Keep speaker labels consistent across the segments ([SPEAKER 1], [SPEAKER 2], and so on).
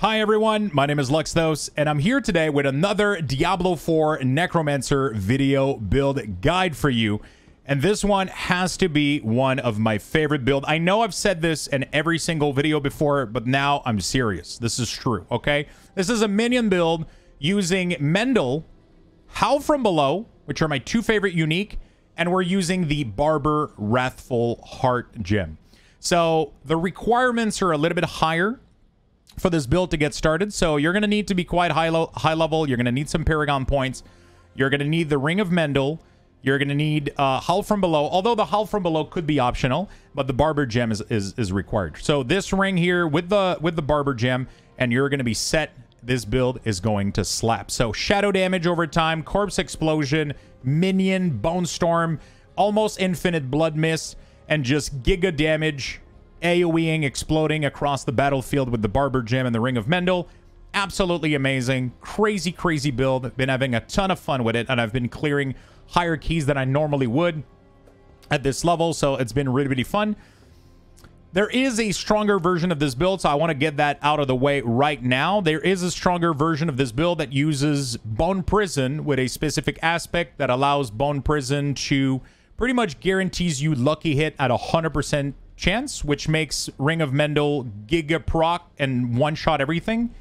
[SPEAKER 1] Hi everyone, my name is Luxthos, and I'm here today with another Diablo 4 Necromancer video build guide for you. And this one has to be one of my favorite builds. I know I've said this in every single video before, but now I'm serious. This is true, okay? This is a minion build using Mendeln, Howl from Below, which are my two favorite unique, and we're using the Barber Wrathful Heart gem. So the requirements are a little bit higher for this build to get started, so you're going to need to be quite high level. You're going to need some Paragon points. You're going to need the Ring of Mendeln. You're going to need Howl from Below, although the Howl from Below could be optional, but the Barber gem is required. So this ring here with the Barber gem, and you're going to be set. This build is going to slap. So shadow damage over time, corpse explosion, minion, bone storm, almost infinite blood mist, and just giga damage, AoEing, exploding across the battlefield with the Barber gem and the Ring of Mendeln. Absolutely amazing. Crazy, crazy build. I've been having a ton of fun with it, and I've been clearing higher keys than I normally would at this level, so it's been really, really fun. There is a stronger version of this build, so I want to get that out of the way right now. There is a stronger version of this build that uses Bone Prison with a specific aspect that allows Bone Prison to pretty much guarantees you lucky hit at 100% chance, which makes Ring of Mendeln giga proc and one-shot everything.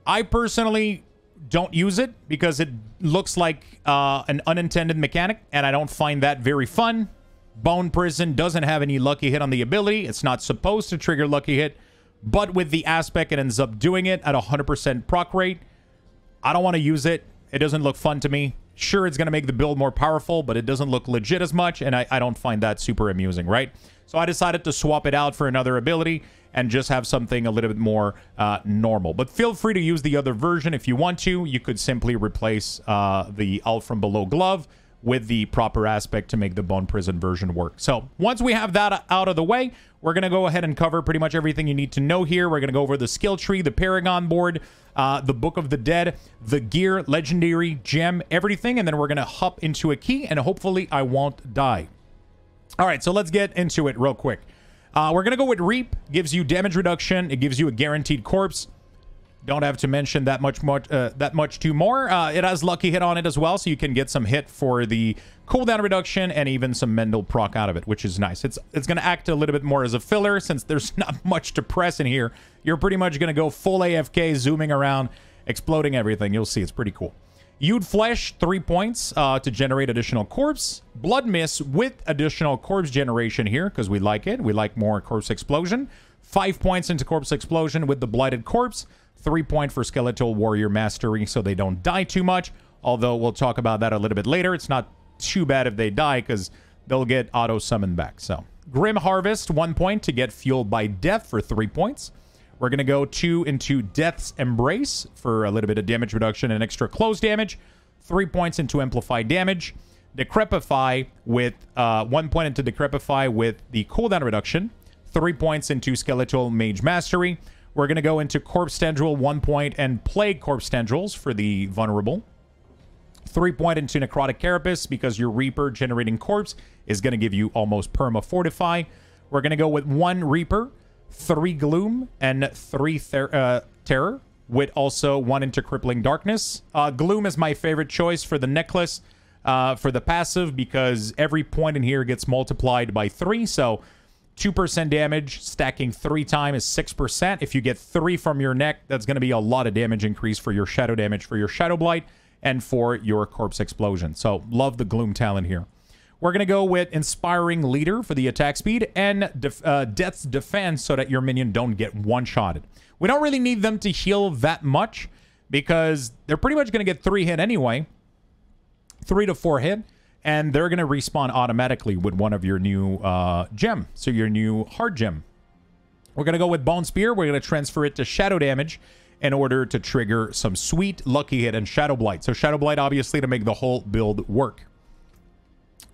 [SPEAKER 1] I personally don't use it because it looks like an unintended mechanic, and I don't find that very fun. Bone Prison doesn't have any lucky hit on the ability. It's not supposed to trigger lucky hit, but with the aspect, it ends up doing it at 100% proc rate. I don't want to use it. It doesn't look fun to me. Sure, it's going to make the build more powerful, but it doesn't look legit as much, and I don't find that super amusing, right? So I decided to swap it out for another ability and just have something a little bit more normal. But feel free to use the other version if you want to. You could simply replace the Howl from Below glove with the proper aspect to make the Bone Prison version work. So once we have that out of the way, we're going to go ahead and cover pretty much everything you need to know here. We're going to go over the skill tree, the Paragon board, the Book of the Dead, the gear, legendary, gem, everything. And then we're going to hop into a key, and hopefully I won't die. All right, so let's get into it real quick. We're going to go with Reap. Gives you damage reduction. It gives you a guaranteed corpse. Don't have to mention that much too more. It has lucky hit on it as well, so you can get some hit for the cooldown reduction and even some Mendeln proc out of it, which is nice. It's going to act a little bit more as a filler since there's not much to press in here. You're pretty much going to go full AFK, zooming around, exploding everything. You'll see, it's pretty cool. You'd Flesh, 3 points to generate additional corpse. Blood Mist with additional corpse generation here because we like it. We like more corpse explosion. 5 points into corpse explosion with the Blighted Corpse. 3 point for Skeletal Warrior Mastery so they don't die too much. Although we'll talk about that a little bit later. It's not too bad if they die because they'll get auto-summoned back. So Grim Harvest, 1 point to get Fueled by Death for 3 points. We're going to go 2 into Death's Embrace for a little bit of damage reduction and extra close damage. 3 points into Amplified Damage. Decrepify with 1 point into Decrepify with the cooldown reduction. 3 points into Skeletal Mage Mastery. We're going to go into Corpse Tendril, 1 point, and Plague Corpse Tendrils for the Vulnerable. 3 point into Necrotic Carapace because your Reaper generating Corpse is going to give you almost Perma Fortify. We're going to go with 1 Reaper, 3 Gloom, and 3 Terror, with also 1 into Crippling Darkness. Gloom is my favorite choice for the necklace for the passive because every point in here gets multiplied by 3, so 2% damage, stacking 3 times is 6%. If you get 3 from your neck, that's going to be a lot of damage increase for your shadow damage, for your Shadow Blight, and for your Corpse Explosion. So, love the Gloom talent here. We're going to go with Inspiring Leader for the attack speed and Death's Defense so that your minion don't get one-shotted. We don't really need them to heal that much because they're pretty much going to get 3 hit anyway. 3 to 4 hit. And they're going to respawn automatically with one of your new gem. So your new hard gem. We're going to go with Bone Spear. We're going to transfer it to Shadow Damage in order to trigger some sweet Lucky Hit and Shadow Blight. So Shadow Blight, obviously, to make the whole build work.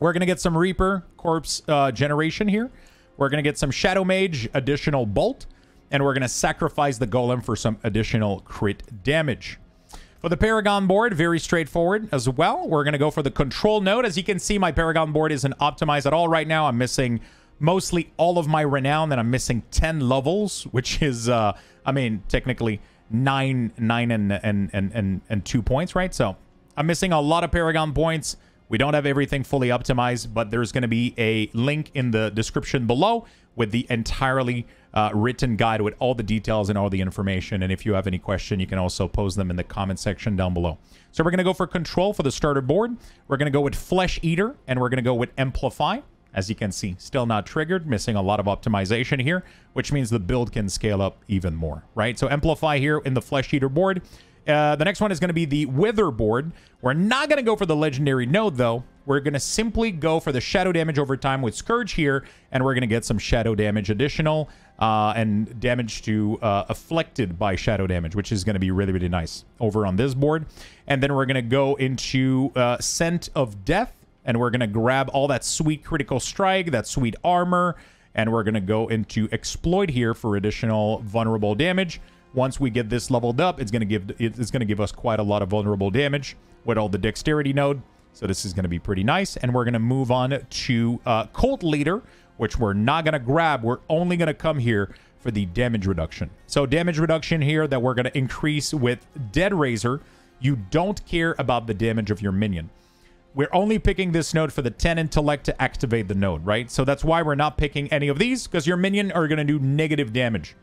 [SPEAKER 1] We're going to get some Reaper Corpse generation here. We're going to get some Shadow Mage, additional Bolt. And we're going to sacrifice the Golem for some additional crit damage. For the Paragon board, very straightforward as well. We're going to go for the control node. As you can see, my Paragon board isn't optimized at all right now. I'm missing mostly all of my renown, and I'm missing 10 levels, which is, I mean, technically 9 and 2 points, right? So I'm missing a lot of Paragon points. We don't have everything fully optimized, but there's going to be a link in the description below with the entirely written guide with all the details and all the information. And if you have any question, you can also post them in the comment section down below. So we're going to go for control for the starter board. We're going to go with Flesh Eater, and we're going to go with Amplify. As you can see, still not triggered, missing a lot of optimization here, which means the build can scale up even more, right? So Amplify here in the Flesh Eater board. The next one is going to be the Wither board. We're not going to go for the Legendary node, though. We're going to simply go for the Shadow damage over time with Scourge here, and we're going to get some Shadow damage additional and damage to afflicted by Shadow damage, which is going to be really, really nice over on this board. And then we're going to go into Scent of Death, and we're going to grab all that sweet critical strike, that sweet armor, and we're going to go into Exploit here for additional vulnerable damage. Once we get this leveled up, it's going to give us quite a lot of vulnerable damage with all the Dexterity node. So this is going to be pretty nice. And we're going to move on to Cult Leader, which we're not going to grab. We're only going to come here for the damage reduction. So damage reduction here that we're going to increase with Dead Razor. You don't care about the damage of your minion. We're only picking this node for the 10 intellect to activate the node, right? So that's why we're not picking any of these, because your minion are going to do negative damage.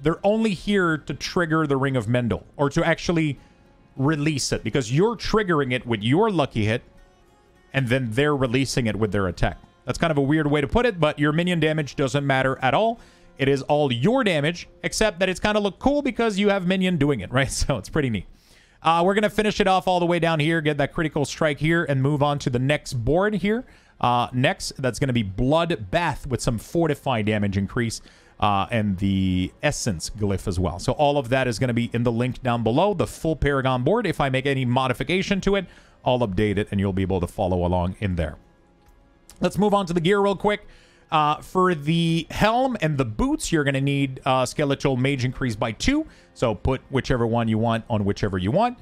[SPEAKER 1] They're only here to trigger the Ring of Mendel, or to actually release it, because you're triggering it with your lucky hit, and then they're releasing it with their attack. That's kind of a weird way to put it, but your minion damage doesn't matter at all. It is all your damage, except that it's kind of look cool because you have minion doing it, right? So it's pretty neat. We're going to finish it off all the way down here, get that critical strike here, and move on to the next board here. Next, that's going to be Blood Bath with some Fortify damage increase and the Essence glyph as well. So all of that is going to be in the link down below, the full Paragon board. If I make any modification to it, I'll update it, and you'll be able to follow along in there. Let's move on to the gear real quick. For the helm and the boots, you're going to need Skeletal Mage increase by 2. So put whichever one you want on whichever you want.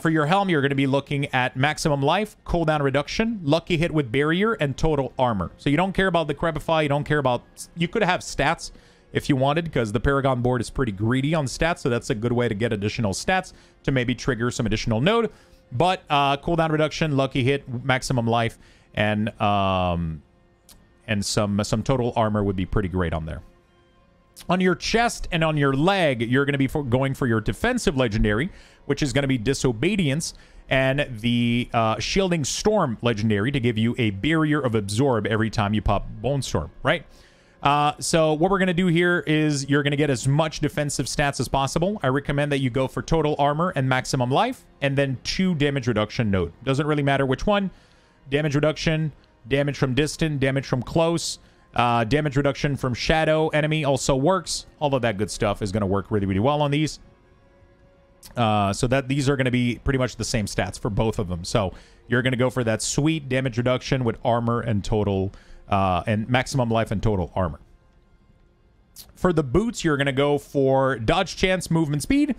[SPEAKER 1] For your helm, you're going to be looking at maximum life, cooldown reduction, lucky hit with barrier, and total armor. So you don't care about the Crepify. You don't care about... You could have stats if you wanted, because the Paragon board is pretty greedy on stats. So that's a good way to get additional stats to maybe trigger some additional node. But cooldown reduction, lucky hit, maximum life, and some total armor would be pretty great on there. On your chest and on your leg, you're going to be going for your defensive legendary, which is going to be Disobedience, and the Shielding Storm legendary to give you a barrier of absorb every time you pop Bone Storm, right? So what we're going to do here is you're going to get as much defensive stats as possible. I recommend that you go for total armor and maximum life, and then 2 damage reduction node. Doesn't really matter which one. Damage reduction, damage from distant, damage from close, damage reduction from shadow enemy also works. All of that good stuff is going to work really, really well on these. So that these are going to be pretty much the same stats for both of them. So you're going to go for that sweet damage reduction with armor and total and maximum life and total armor. For the boots, you're going to go for dodge chance, movement speed,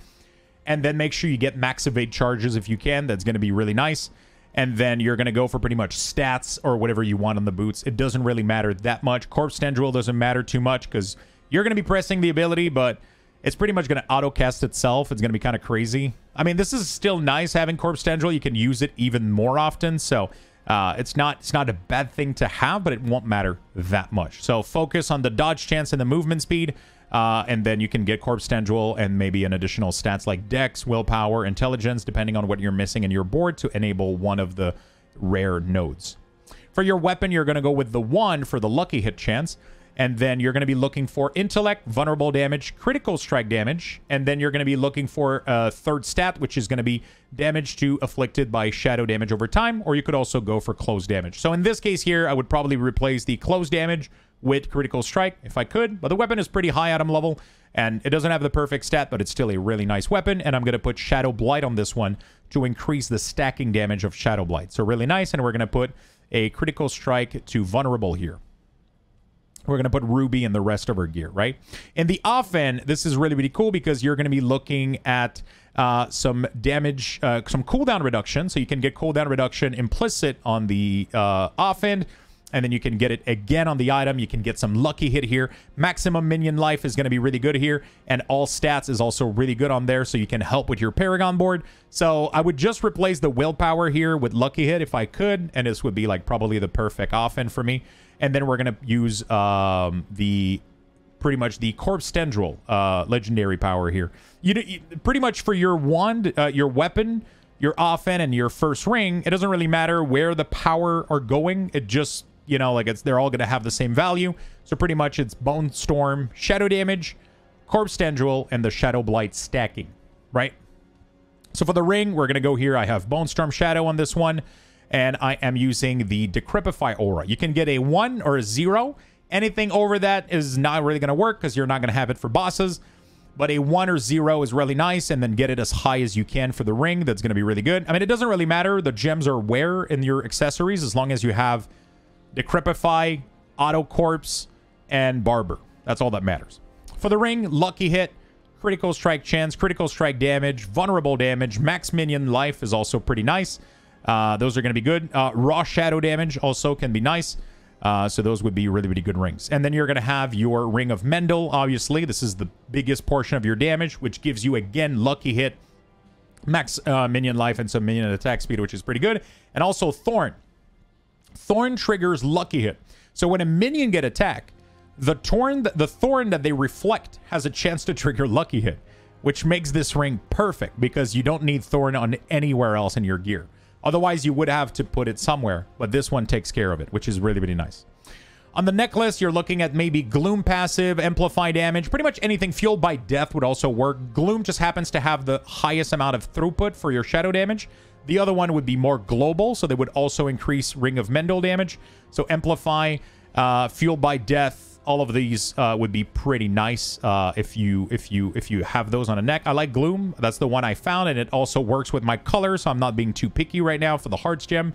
[SPEAKER 1] and then make sure you get max evade charges if you can. That's going to be really nice. And then you're going to go for pretty much stats or whatever you want on the boots. It doesn't really matter that much. Corpse Tendril doesn't matter too much because you're going to be pressing the ability, but it's pretty much going to auto-cast itself. It's going to be kind of crazy. I mean, this is still nice having Corpse Tendril. You can use it even more often, so it's not a bad thing to have, but it won't matter that much. So focus on the dodge chance and the movement speed, and then you can get Corpse Tendril and maybe an additional stats like Dex, Willpower, Intelligence, depending on what you're missing in your board to enable one of the rare nodes. For your weapon, you're going to go with the 1 for the lucky hit chance, and then you're going to be looking for Intellect, Vulnerable Damage, Critical Strike Damage, and then you're going to be looking for a third stat, which is going to be Damage to Afflicted by Shadow Damage over time, or you could also go for Close Damage. So in this case here, I would probably replace the Close Damage with Critical Strike if I could, but the weapon is pretty high item level, and it doesn't have the perfect stat, but it's still a really nice weapon, and I'm going to put Shadow Blight on this one to increase the stacking damage of Shadow Blight. So really nice, and we're going to put a Critical Strike to Vulnerable here. We're going to put Ruby in the rest of our gear, right? In the offhand, this is really, really cool because you're going to be looking at some damage, some cooldown reduction. So you can get cooldown reduction implicit on the offhand. and then you can get it again on the item. You can get some lucky hit here. Maximum minion life is going to be really good here, and all stats is also really good on there, so you can help with your Paragon board. So I would just replace the willpower here with lucky hit if I could, and this would be like probably the perfect offense for me. And then we're going to use pretty much the Corpse Tendril legendary power here. You pretty much for your wand, your weapon, your offense, and your first ring, it doesn't really matter where the power are going. It just, you know, like they're all going to have the same value. So pretty much it's Bone Storm, Shadow Damage, Corpse Tendril, and the Shadow Blight stacking, right? So for the ring, we're going to go here. I have Bone Storm Shadow on this one, and I am using the Decrepify Aura. You can get a 1 or a 0. Anything over that is not really going to work because you're not going to have it for bosses. But a 1 or 0 is really nice, and then get it as high as you can for the ring. That's going to be really good. I mean, it doesn't really matter. The gems are where in your accessories as long as you have Decrepify, Auto Corpse, and Barber. That's all that matters. For the ring, lucky hit, critical strike chance, critical strike damage, vulnerable damage, max minion life is also pretty nice. Those are going to be good. Raw shadow damage also can be nice. So those would be really, really good rings. And then you're going to have your Ring of Mendel, obviously. This is the biggest portion of your damage, which gives you, again, lucky hit, max minion life, and some minion attack speed, which is pretty good. And also Thorn. Thorn triggers lucky hit. So when a minion get attacked, the thorn that they reflect has a chance to trigger lucky hit, which makes this ring perfect because you don't need Thorn on anywhere else in your gear. Otherwise, you would have to put it somewhere, but this one takes care of it, which is really, really nice. On the necklace, you're looking at maybe Gloom passive, Amplify damage. Pretty much anything fueled by death would also work. Gloom just happens to have the highest amount of throughput for your shadow damage. The other one would be more global, so they would also increase Ring of Mendel damage. So Amplify, fueled by death, all of these would be pretty nice if you have those on a neck. I like Gloom. That's the one I found, and it also works with my color, so I'm not being too picky right now for the Hearts gem.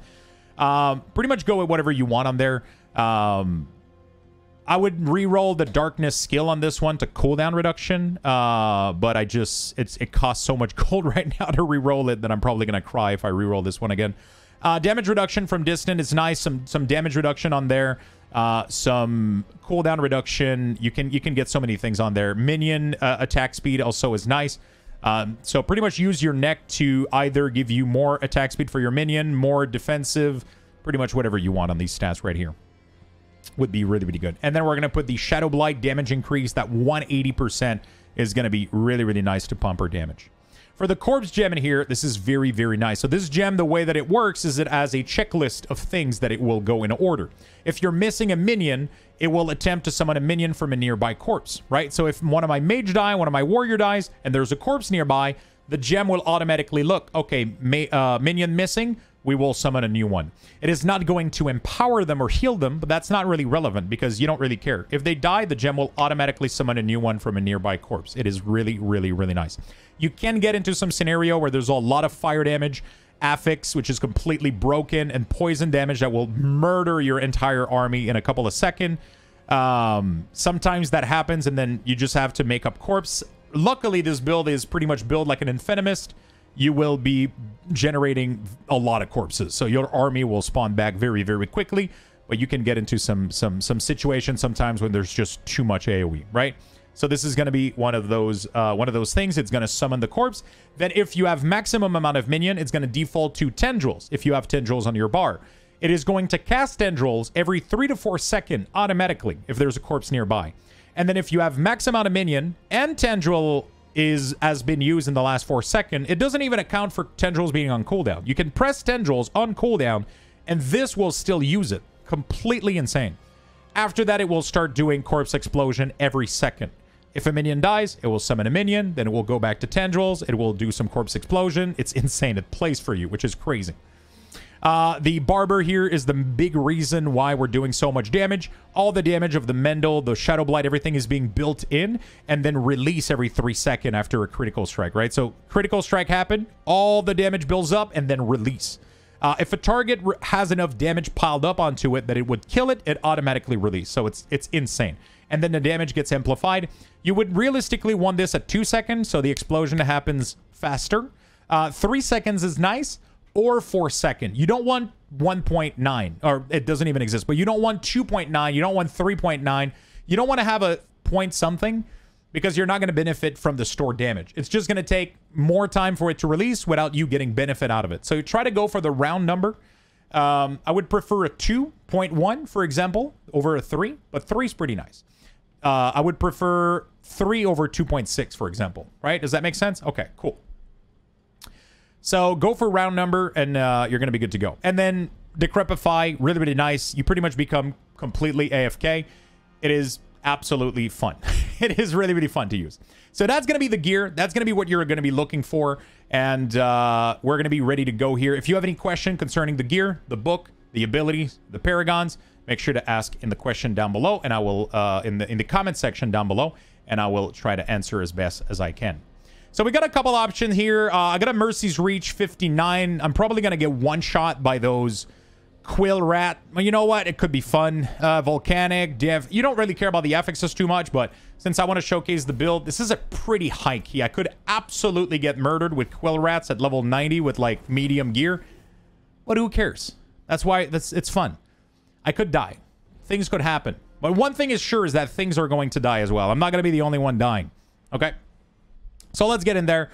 [SPEAKER 1] Pretty much go with whatever you want on there. I would re-roll the Darkness skill on this one to cooldown reduction, but it costs so much gold right now to re-roll it that I'm probably going to cry if I re-roll this one again. Damage reduction from distant is nice. Some damage reduction on there. Some cooldown reduction. You can get so many things on there. Minion attack speed also is nice. So pretty much use your neck to either give you more attack speed for your minion, more defensive, pretty much whatever you want on these stats right here. Would be really, really good. And then we're going to put the Shadow Blight damage increase. That 180% is going to be really, really nice to pump our damage. For the Corpse gem in here, this is very, very nice. So this gem, the way that it works is it has a checklist of things that it will go in order. If you're missing a minion, it will attempt to summon a minion from a nearby corpse, right? So if one of my mage die, one of my warrior dies, and there's a corpse nearby, the gem will automatically look, okay, minion missing, we will summon a new one. It is not going to empower them or heal them, but that's not really relevant because you don't really care. If they die, the gem will automatically summon a new one from a nearby corpse. It is really, really, really nice. You can get into some scenario where there's a lot of fire damage, affix, which is completely broken, and poison damage that will murder your entire army in a couple of seconds. Sometimes that happens, and then you just have to make up corpse. Luckily, this build is pretty much built like an Infinimus. You will be generating a lot of corpses, so your army will spawn back very, very quickly. But you can get into some situations sometimes when there's just too much AoE, right? So this is going to be one of those things. It's going to summon the corpse. Then if you have maximum amount of minion, it's going to default to tendrils. If you have tendrils on your bar, it is going to cast tendrils every 3 to 4 seconds automatically if there's a corpse nearby. And then if you have max amount of minion and tendril has been used in the last 4 seconds, it doesn't even account for tendrils being on cooldown. You can press tendrils on cooldown, and this will still use it. Completely insane. After that, it will start doing corpse explosion every second. If a minion dies, it will summon a minion, then it will go back to tendrils, it will do some corpse explosion. It's insane. It plays for you, which is crazy. The Barber here is the big reason why we're doing so much damage. All the damage of the Mendel, the Shadow Blight, everything is being built in and then release every 3 seconds after a critical strike, right? So critical strike happened, all the damage builds up and then release. If a target has enough damage piled up onto it that it would kill it, it automatically release. So it's insane. And then the damage gets amplified. You would realistically want this at 2 seconds, so the explosion happens faster. 3 seconds is nice. Or 4 seconds. You don't want 1.9, or it doesn't even exist, but you don't want 2.9, you don't want 3.9, you don't want to have a point something, because you're not going to benefit from the store damage. It's just going to take more time for it to release without you getting benefit out of it. So you try to go for the round number. I would prefer a 2.1, for example, over a 3, but 3 is pretty nice. I would prefer 3 over 2.6, for example, right? Does that make sense? Okay, cool. So go for round number, and you're going to be good to go. And then Decrepify, really, really nice. You pretty much become completely AFK. It is absolutely fun. It is really, really fun to use. So that's going to be the gear. That's going to be what you're going to be looking for. And we're going to be ready to go here. If you have any question concerning the gear, the book, the abilities, the paragons, make sure to ask in the question down below, and I will in the comment section down below, and I will try to answer as best as I can. So we got a couple options here. I got a Mercy's Reach 59. I'm probably going to get one shot by those Quill Rat. Well, you know what? It could be fun. Volcanic, Dev. You don't really care about the affixes too much, but since I want to showcase the build, this is a pretty high key. I could absolutely get murdered with Quill Rats at level 90 with like medium gear. But who cares? That's why it's fun. I could die. Things could happen. But one thing is sure is that things are going to die as well. I'm not going to be the only one dying. Okay? So let's get in there.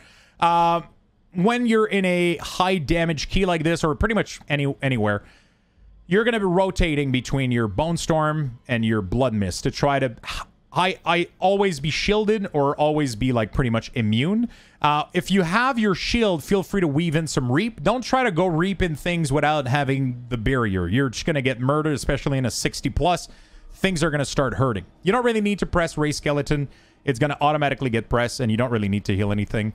[SPEAKER 1] When you're in a high damage key like this, or pretty much anywhere, you're going to be rotating between your Bone Storm and your Blood Mist to try to I always be shielded or always be like pretty much immune. If you have your shield, feel free to weave in some Reap. Don't try to go Reap in things without having the barrier. You're just going to get murdered, especially in a 60 plus. Things are going to start hurting. You don't really need to press Ray Skeleton. It's going to automatically get pressed, and you don't really need to heal anything.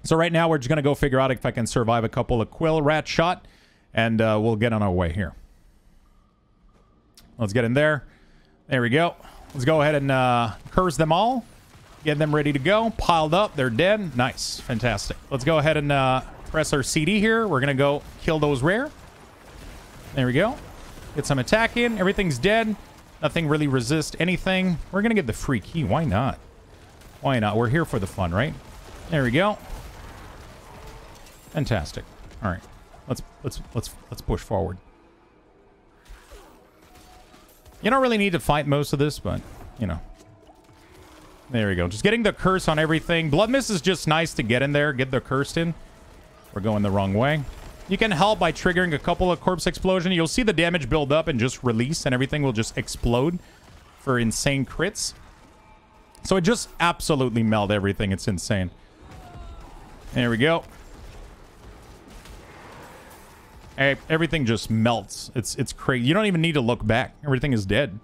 [SPEAKER 1] So right now, we're just going to go figure out if I can survive a couple of Quill Rat shot, and we'll get on our way here. Let's get in there. There we go. Let's go ahead and curse them all. Get them ready to go. Piled up. They're dead. Nice. Fantastic. Let's go ahead and press our CD here. We're going to go kill those rare. There we go. Get some attack in. Everything's dead. Nothing really resists anything. We're going to get the free key. Why not? Why not? We're here for the fun, right? There we go. Fantastic. All right. Let's push forward. You don't really need to fight most of this, but, you know. There we go. Just getting the curse on everything. Blood Mist is just nice to get in there. Get the curse in. We're going the wrong way. You can help by triggering a couple of Corpse Explosion. You'll see the damage build up and just release, and everything will just explode for insane crits. So it just absolutely meld everything. It's insane. There we go. Hey, everything just melts. It's crazy. You don't even need to look back. Everything is dead.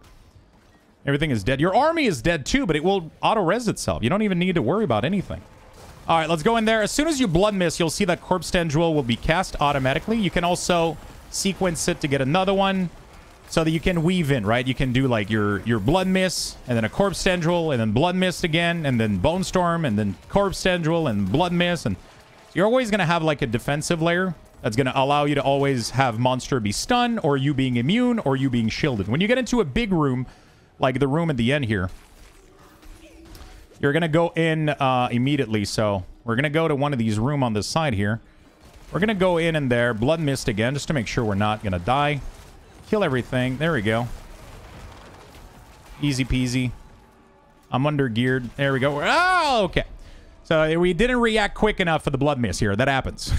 [SPEAKER 1] Everything is dead. Your army is dead too, but it will auto-res itself. You don't even need to worry about anything. All right, let's go in there. As soon as you Blood Mist, you'll see that Corpse Tendril will be cast automatically. You can also sequence it to get another one so that you can weave in, right? You can do like your Blood Mist, and then a Corpse Tendril, and then Blood Mist again, and then Bone Storm, and then Corpse Tendril, and Blood Mist. And you're always going to have like a defensive layer that's going to allow you to always have monster be stunned, or you being immune, or you being shielded. When you get into a big room, like the room at the end here, you're going to go in immediately. So we're going to go to one of these rooms on this side here. We're going to go in there, Blood Mist again, just to make sure we're not going to die. Kill everything. There we go. Easy peasy. I'm under geared. There we go. Oh, okay. So we didn't react quick enough for the Blood Mist here. That happens.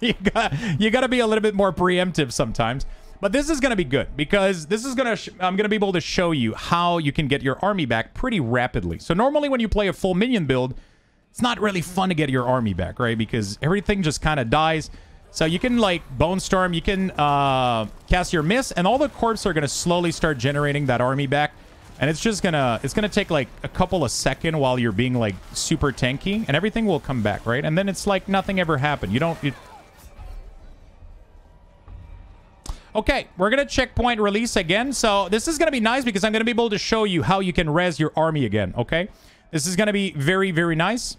[SPEAKER 1] you got to be a little bit more preemptive sometimes. But this is going to be good because this is going to I'm going to be able to show you how you can get your army back pretty rapidly. So normally when you play a full minion build, it's not really fun to get your army back, right? Because everything just kind of dies. So you can like Bone Storm, you can cast your Mist, and all the corpses are going to slowly start generating that army back. And it's just gonna take like a couple of seconds while you're being like super tanky, and everything will come back, right? And then it's like nothing ever happened. Okay, we're going to checkpoint release again. So this is going to be nice because I'm going to be able to show you how you can res your army again, okay? This is going to be very, very nice.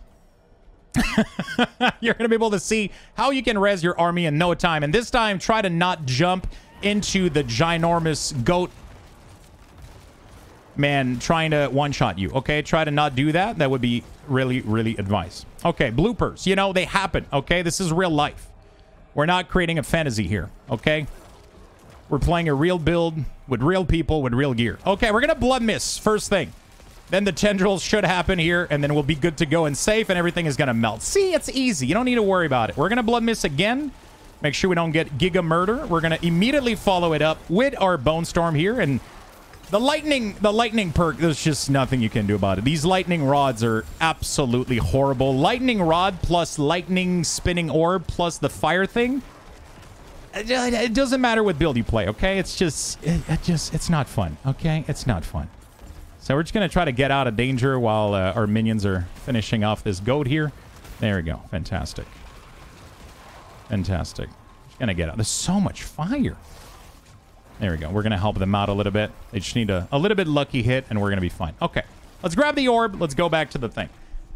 [SPEAKER 1] You're going to be able to see how you can res your army in no time. And this time, try to not jump into the ginormous goat man trying to one-shot you, okay? Try to not do that. That would be really, really advice. Okay, bloopers. You know, they happen, okay? This is real life. We're not creating a fantasy here, okay? We're playing a real build with real people with real gear. Okay, we're going to Blood Mist first thing. Then the tendrils should happen here, and then we'll be good to go and safe, and everything is going to melt. See, it's easy. You don't need to worry about it. We're going to Blood Mist again. Make sure we don't get Giga Murder. We're going to immediately follow it up with our Bone Storm here, and the lightning perk, there's just nothing you can do about it. These lightning rods are absolutely horrible. Lightning rod plus lightning spinning orb plus the fire thing. It doesn't matter what build you play, okay? It's just, it's not fun, okay? It's not fun. So we're just going to try to get out of danger while our minions are finishing off this goat here. There we go. Fantastic. Fantastic. Just going to get out. There's so much fire. There we go. We're going to help them out a little bit. They just need a little bit lucky hit, and we're going to be fine. Okay. Let's grab the orb. Let's go back to the thing.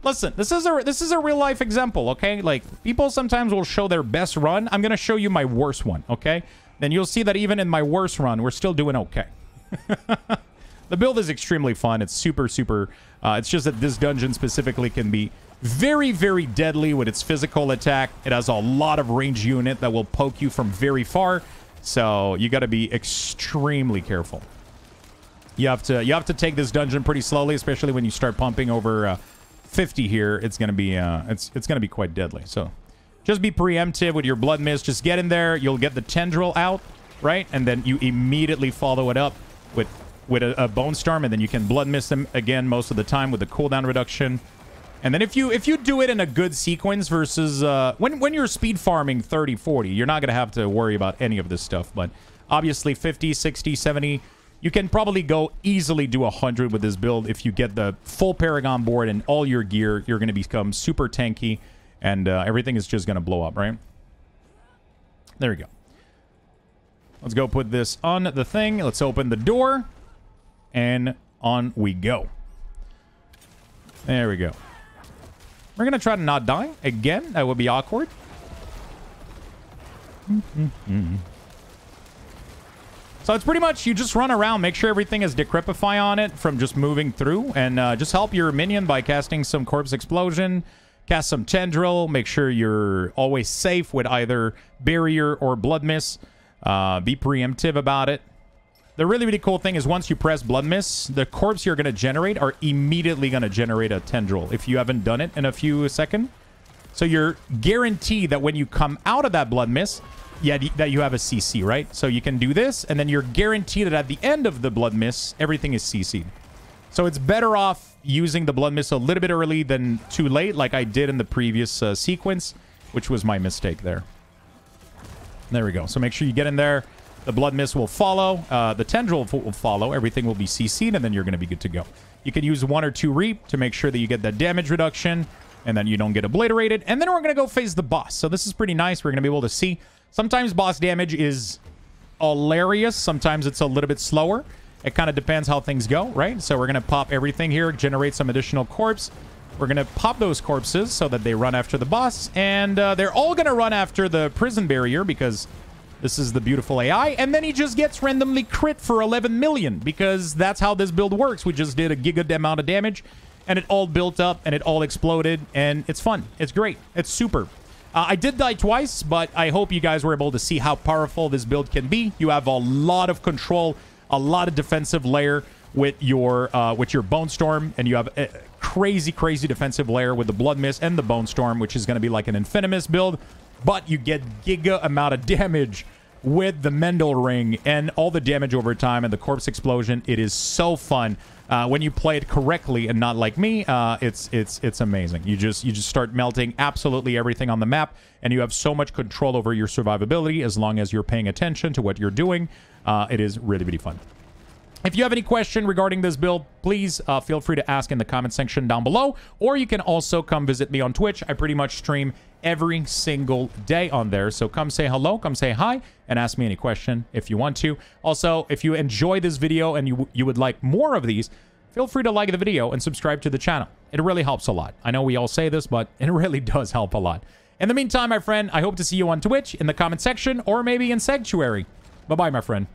[SPEAKER 1] Listen, this is a real-life example, okay? Like, people sometimes will show their best run. I'm going to show you my worst one, okay? Then you'll see that even in my worst run, we're still doing okay. The build is extremely fun. It's super, super... it's just that this dungeon specifically can be very, very deadly with its physical attack. It has a lot of range unit that will poke you from very far. So you got to be extremely careful. You have to take this dungeon pretty slowly, especially when you start pumping over 50 here. It's gonna be it's gonna be quite deadly. So just be preemptive with your Blood Mist. Just get in there. You'll get the tendril out, right, and then you immediately follow it up with a Bone Storm, and then you can Blood Mist them again most of the time with the cooldown reduction. And then if you do it in a good sequence versus when you're speed farming 30, 40, you're not going to have to worry about any of this stuff. But obviously 50, 60, 70, you can probably go easily do 100 with this build. If you get the full Paragon board and all your gear, you're going to become super tanky, and everything is just going to blow up, right? There we go. Let's go put this on the thing. Let's open the door, and on we go. There we go. We're going to try to not die. Again, that would be awkward. So it's pretty much, you just run around, make sure everything is Decrepify on it from just moving through, and just help your minion by casting some Corpse Explosion, cast some Tendril, make sure you're always safe with either Barrier or Blood Mist. Be preemptive about it. The really, really cool thing is once you press Blood Mist, the corpse you're going to generate are immediately going to generate a tendril if you haven't done it in a few seconds. So you're guaranteed that when you come out of that Blood Mist, that you have a CC, right? So you can do this, and then you're guaranteed that at the end of the Blood Mist, everything is CC'd. So it's better off using the Blood Mist a little bit early than too late, like I did in the previous sequence, which was my mistake there. There we go. So make sure you get in there. The Blood Mist will follow. The Tendril will follow. Everything will be CC'd, and then you're going to be good to go. You can use 1 or 2 Reap to make sure that you get that damage reduction, and then you don't get obliterated. And then we're going to go face the boss. So this is pretty nice. We're going to be able to see. Sometimes boss damage is hilarious. Sometimes it's a little bit slower. It kind of depends how things go, right? So we're going to pop everything here, generate some additional corpse. We're going to pop those corpses so that they run after the boss. And they're all going to run after the prison barrier because... this is the beautiful AI, and then he just gets randomly crit for 11 million, because that's how this build works. We just did a giga amount of damage, and it all built up, and it all exploded, and it's fun. It's great. It's super. I did die twice, but I hope you guys were able to see how powerful this build can be. You have a lot of control, a lot of defensive layer with your Bone Storm, and you have a crazy, crazy defensive layer with the Blood Mist and the Bone Storm, which is going to be like an Infinimus build. But you get giga amount of damage with the Mendeln ring and all the damage over time and the corpse explosion. It is so fun when you play it correctly and not like me. It's amazing. You just start melting absolutely everything on the map, and you have so much control over your survivability as long as you're paying attention to what you're doing. It is really, really fun. If you have any question regarding this build, please feel free to ask in the comment section down below, or you can also come visit me on Twitch. I pretty much stream every single day on there, so come say hello, come say hi, and ask me any question if you want to. Also, if you enjoy this video and you would like more of these, feel free to like the video and subscribe to the channel. It really helps a lot. I know we all say this, but it really does help a lot. In the meantime, my friend, I hope to see you on Twitch, in the comment section, or maybe in Sanctuary. Bye-bye, my friend.